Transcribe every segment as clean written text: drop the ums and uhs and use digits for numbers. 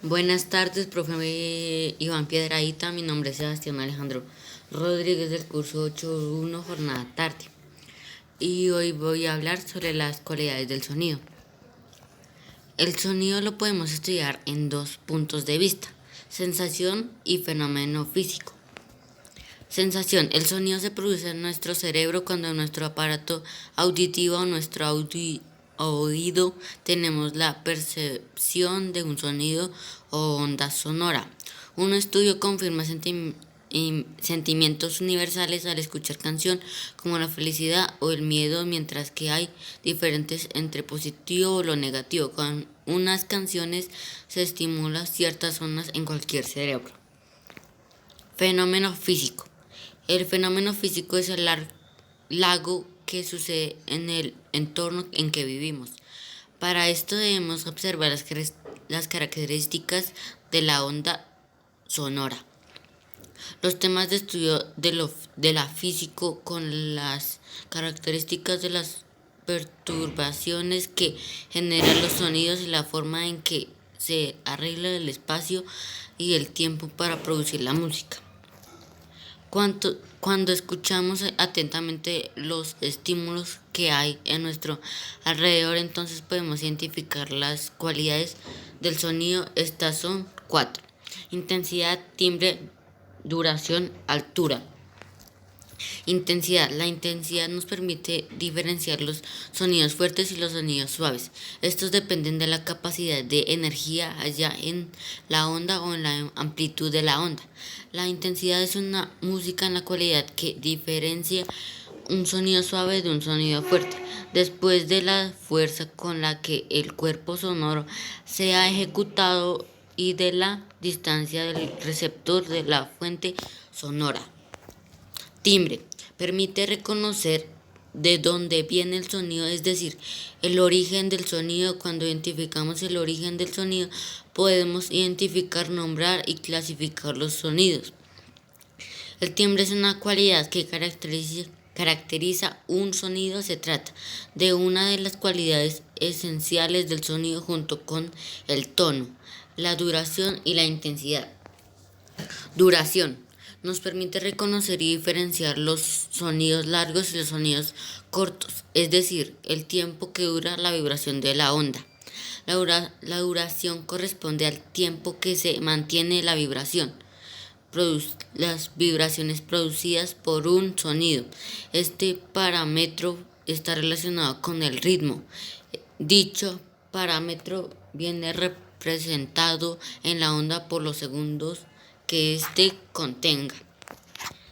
Buenas tardes, profe Iván Piedrahita. Mi nombre es Sebastián Alejandro Rodríguez del curso 8.1, jornada tarde. Y hoy voy a hablar sobre las cualidades del sonido. El sonido lo podemos estudiar en dos puntos de vista: sensación y fenómeno físico. Sensación: el sonido se produce en nuestro cerebro cuando en nuestro aparato auditivo o nuestro oído tenemos la percepción de un sonido o onda sonora. Un estudio confirma sentimientos universales al escuchar canción como la felicidad o el miedo, mientras que hay diferentes entre positivo o lo negativo. Con unas canciones se estimulan ciertas zonas en cualquier cerebro. Fenómeno físico. El fenómeno físico es el lago que sucede en el entorno en que vivimos. Para esto debemos observar las características de la onda sonora. Los temas de estudio de la físico con las características de las perturbaciones que generan los sonidos y la forma en que se arregla el espacio y el tiempo para producir la música. Cuando escuchamos atentamente los estímulos que hay en nuestro alrededor, entonces podemos identificar las cualidades del sonido. Estas son 4: intensidad, timbre, duración, altura. Intensidad. La intensidad nos permite diferenciar los sonidos fuertes y los sonidos suaves. Estos dependen de la capacidad de energía haya en la onda o en la amplitud de la onda. La intensidad es una música en la cualidad que diferencia un sonido suave de un sonido fuerte, después de la fuerza con la que el cuerpo sonoro se ha ejecutado y de la distancia del receptor de la fuente sonora. Timbre. Permite reconocer de dónde viene el sonido, es decir, el origen del sonido. Cuando identificamos el origen del sonido, podemos identificar, nombrar y clasificar los sonidos. El timbre es una cualidad que caracteriza un sonido. Se trata de una de las cualidades esenciales del sonido junto con el tono, la duración y la intensidad. Duración. Nos permite reconocer y diferenciar los sonidos largos y los sonidos cortos, es decir, el tiempo que dura la vibración de la onda. La duración corresponde al tiempo que se mantiene la vibración. Las vibraciones producidas por un sonido. Este parámetro está relacionado con el ritmo. Dicho parámetro viene representado en la onda por los segundos que éste contenga.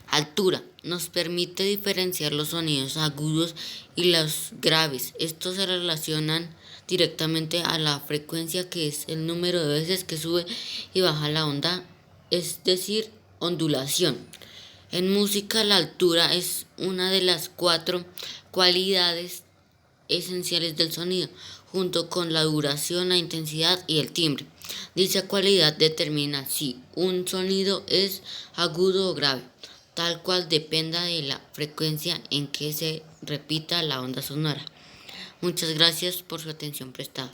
Altura. Nos permite diferenciar los sonidos agudos y los graves. Estos se relacionan directamente a la frecuencia, que es el número de veces que sube y baja la onda, es decir, ondulación. En música, la altura es una de las 4 cualidades esenciales del sonido, junto con la duración, la intensidad y el timbre. Dicha cualidad determina si un sonido es agudo o grave, tal cual dependa de la frecuencia en que se repita la onda sonora. Muchas gracias por su atención prestada.